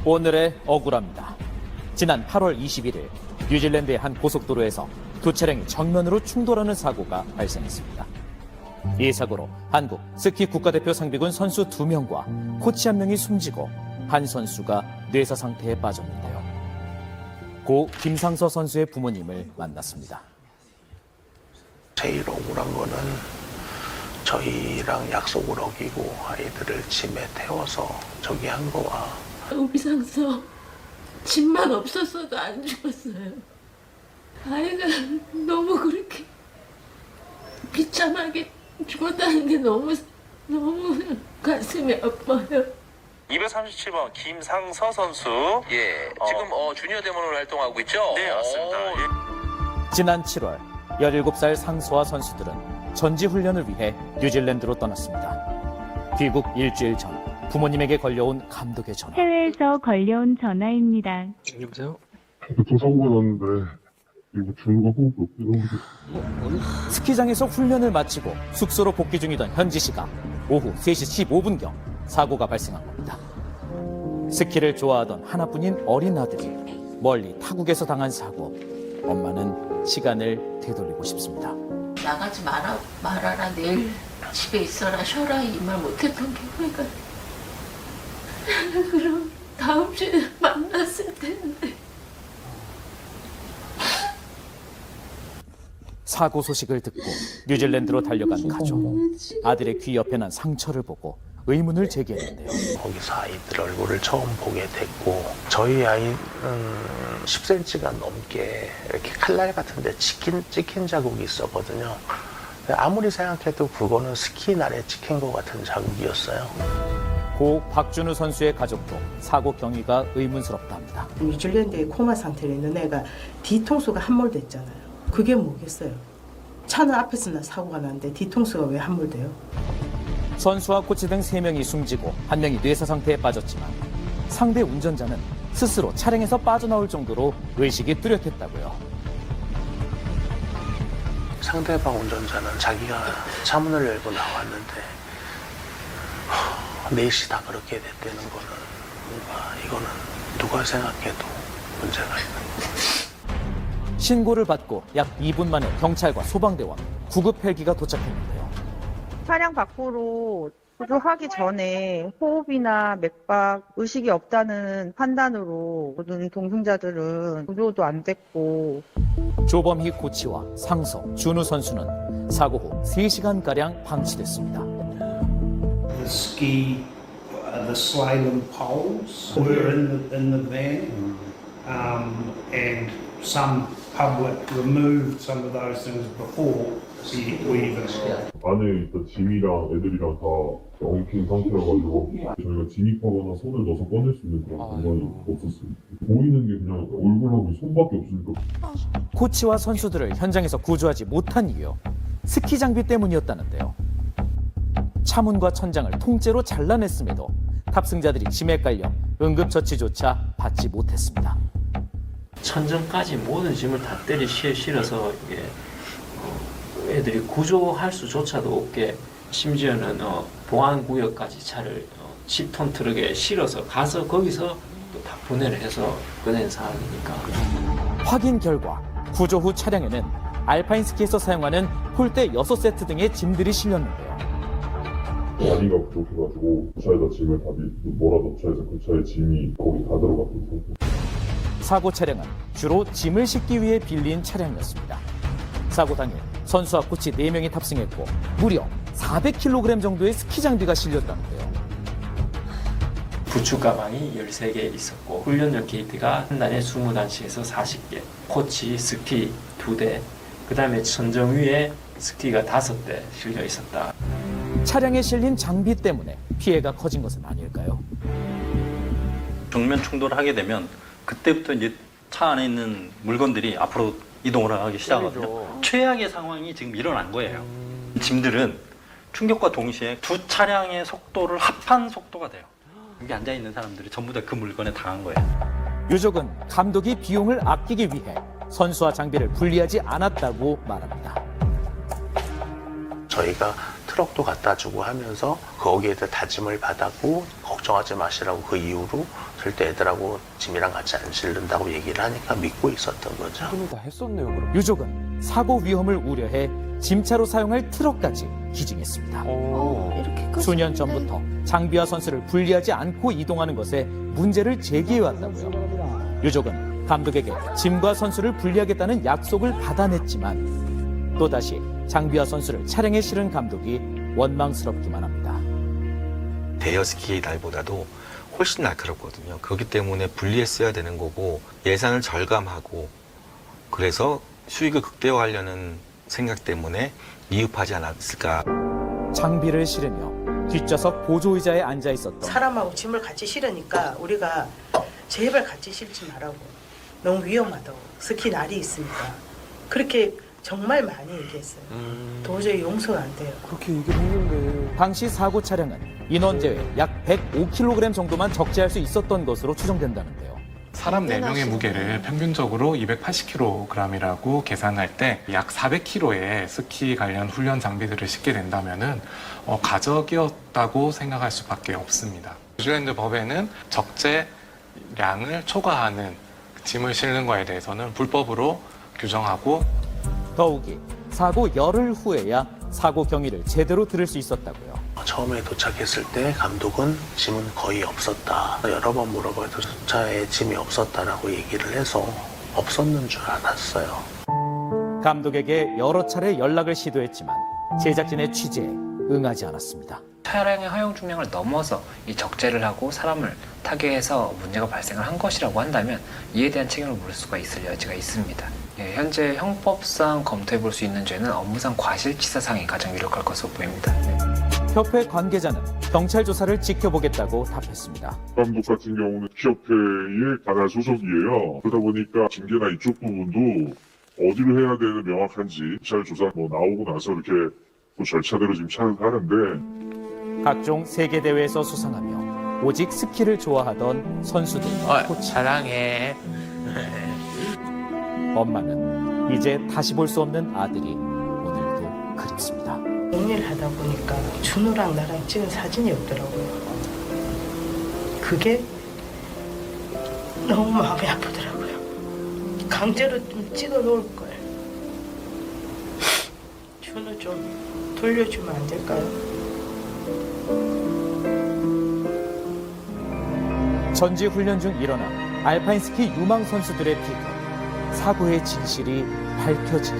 오늘의 억울합니다. 지난 8월 21일 뉴질랜드의 한 고속도로에서 두 차량이 정면으로 충돌하는 사고가 발생했습니다. 이 사고로 한국 스키 국가대표 상비군 선수 2명과 코치 1명이 숨지고 한 선수가 뇌사 상태에 빠졌는데요. 고 김상서 선수의 부모님을 만났습니다. 제일 억울한 거는 저희랑 약속을 어기고 아이들을 짐에 태워서 저기 한 거와 우리 상서 집만 없었어도 안 죽었어요. 아이가 너무 그렇게 비참하게 죽었다는 게 너무 가슴이 아파요. 237번 김상서 선수. 예, 지금 주니어 대문으로 활동하고 있죠? 네, 맞습니다. 예. 지난 7월 17살 상소와 선수들은 전지훈련을 위해 뉴질랜드로 떠났습니다. 귀국 일주일 전 부모님에게 걸려온 감독의 전화. 해외에서 걸려온 전화입니다. 여보세요? 교통사고가 났는데 이거 주는 거 없더라고요. 스키장에서 훈련을 마치고 숙소로 복귀 중이던 현지 시각 오후 3시 15분경 사고가 발생한 겁니다. 스키를 좋아하던 하나뿐인 어린 아들이 멀리 타국에서 당한 사고. 엄마는 시간을 되돌리고 싶습니다. 나가지 말아라. 내일 집에 있어라, 쉬어라 이 말 못했던 게 후회가 돼. 그럼 다음 주에 만났을 텐데. 사고 소식을 듣고 뉴질랜드로 달려간 가족. 아들의 귀 옆에 난 상처를 보고 의문을 제기했는데요. 거기서 아이들 얼굴을 처음 보게 됐고 저희 아이는 10cm가 넘게 이렇게 칼날 같은데 찍힌 자국이 있었거든요. 아무리 생각해도 그거는 스키 날에 찍힌 것 같은 자국이었어요. 고 박준우 선수의 가족도 사고 경위가 의문스럽다 합니다. 뉴질랜드의 코마 상태로 있는 애가 뒤통수가 함몰됐잖아요. 그게 뭐겠어요? 차는 앞에서 나 사고가 났는데 뒤통수가 왜 함몰돼요? 선수와 코치 등 3명이 숨지고 1명이 뇌사 상태에 빠졌지만 상대 운전자는 스스로 차량에서 빠져나올 정도로 의식이 뚜렷했다고요. 상대방 운전자는 자기가 차문을 열고 나왔는데 넷이 다 그렇게 됐다는 거는 뭔가 이거는 누가 생각해도 문제가 있는 거예요. 신고를 받고 약 2분 만에 경찰과 소방대와 구급 헬기가 도착했는데요. 차량 밖으로 구조하기 전에 호흡이나 맥박, 의식이 없다는 판단으로 모든 동승자들은 구조도 안 됐고 조범희 코치와 상서, 준우 선수는 사고 후 3시간가량 방치됐습니다. The ski, the slalom poles were in the van, and some public removed some of those things before we even arrived. 안에 있던 짐이랑 애들이랑 다 엉킨 상태여가지고 저희가 진입하거나 손을 넣어서 꺼낼 수 있는 그런 공간이 없었어요. 보이는 게 그냥 얼굴하고 손밖에 없으니까. 코치와 선수들을 현장에서 구조하지 못한 이유, 스키 장비 때문이었다는데요. 차문과 천장을 통째로 잘라냈음에도 탑승자들이 짐에 깔려 응급처치조차 받지 못했습니다. 천정까지 모든 짐을 다 때려 실어서 이게 애들이 구조할 수조차도 없게 심지어는 보안구역까지 차를 10톤 트럭에 실어서 가서 거기서 또 다 분해를 해서 꺼낸 상황이니까. 확인 결과 구조 후 차량에는 알파인 스키에서 사용하는 폴대 6세트 등의 짐들이 실렸는데요. 다리가 부족해가지고 그 차에다 짐을 다 몰아넣자 해서 그 차에 짐이 거기 다 들어갔던 상태. 사고 차량은 주로 짐을 싣기 위해 빌린 차량이었습니다. 사고 당일 선수와 코치 4명이 탑승했고 무려 400kg 정도의 스키 장비가 실렸다는데요. 부축 가방이 13개 있었고 훈련용 게이트가 한 단에 20단씩에서 40개, 코치 스키 2대, 그 다음에 천정 위에 스키가 5대 실려 있었다. 차량에 실린 장비 때문에 피해가 커진 것은 아닐까요? 정면 충돌을 하게 되면 그때부터 이제 차 안에 있는 물건들이 앞으로 이동을 하기 시작하거든요. 최악의 상황이 지금 일어난 거예요. 짐들은 충격과 동시에 두 차량의 속도를 합한 속도가 돼요. 여기 앉아있는 사람들이 전부 다 그 물건에 당한 거예요. 유족은 감독이 비용을 아끼기 위해 선수와 장비를 분리하지 않았다고 말합니다. 저희가 트럭도 갖다 주고 하면서 거기에 대해 다짐을 받았고 걱정하지 마시라고 그 이후로 절대 애들하고 짐이랑 같이 안 실른다고 얘기를 하니까 믿고 있었던 거죠. 다 했었네요, 그럼. 유족은 사고 위험을 우려해 짐차로 사용할 트럭까지 기증했습니다. 수년 전부터 장비와 선수를 분리하지 않고 이동하는 것에 문제를 제기해왔다고요. 유족은 감독에게 짐과 선수를 분리하겠다는 약속을 받아냈지만 또다시 장비와 선수를 차량에 실은 감독이 원망스럽기만 합니다. 대여 스키 날보다도 훨씬 날카롭거든요. 그렇기 때문에 분리했어야 되는 거고 예산을 절감하고 그래서 수익을 극대화하려는 생각 때문에 미흡하지 않았을까. 장비를 실으며 뒷좌석 보조의자에 앉아 있었던 사람하고 짐을 같이 실으니까 우리가 제발 같이 실지 말라고. 너무 위험하다고. 스키 날이 있으니까. 그렇게 정말 많이 얘기했어요. 도저히 용서가 안 돼요. 그렇게 얘기를 했는데. 당시 사고 차량은 인원 제외 약 105kg 정도만 적재할 수 있었던 것으로 추정된다는데요. 사람 4명의 무게를 평균적으로 280kg이라고 계산할 때 약 400kg의 스키 관련 훈련 장비들을 싣게 된다면은 가적이었다고 생각할 수밖에 없습니다. 뉴질랜드 법에는 적재량을 초과하는 짐을 실는 거에 대해서는 불법으로 규정하고 더욱이 사고 열흘 후에야 사고 경위를 제대로 들을 수 있었다고요. 처음에 도착했을 때 감독은 짐은 거의 없었다. 여러 번 물어봐도 차에 짐이 없었다라고 얘기를 해서 없었는 줄 알았어요. 감독에게 여러 차례 연락을 시도했지만 제작진의 취재에 응하지 않았습니다. 차량의 허용 중량을 넘어서 이 적재를 하고 사람을 타게 해서 문제가 발생을 한 것이라고 한다면 이에 대한 책임을 물을 수가 있을 여지가 있습니다. 현재 형법상 검토해 볼 수 있는 죄는 업무상 과실치사상이 가장 유력할 것으로 보입니다. 협회 관계자는 경찰 조사를 지켜보겠다고 답했습니다. 감독 같은 경우는 협회의 관할 소속이에요. 그러다 보니까 징계나 이쪽 부분도 어디로 해야 되는 명확한지 경찰 조사 나오고 나서 이렇게 또 절차대로 지금 하는데 각종 세계 대회에서 수상하며 오직 스키를 좋아하던 선수들과 코치. 사랑해. 엄마는 이제 다시 볼 수 없는 아들이 오늘도 그립습니다. 일을 하다 보니까 준호랑 나랑 찍은 사진이 없더라고요. 그게 너무 마음이 아프더라고요. 강제로 좀 찍어 놓을 걸. 준호 좀 돌려주면 안 될까요? 전지 훈련 중 일어난 알파인 스키 유망 선수들의 피해 사고의 진실이 밝혀지길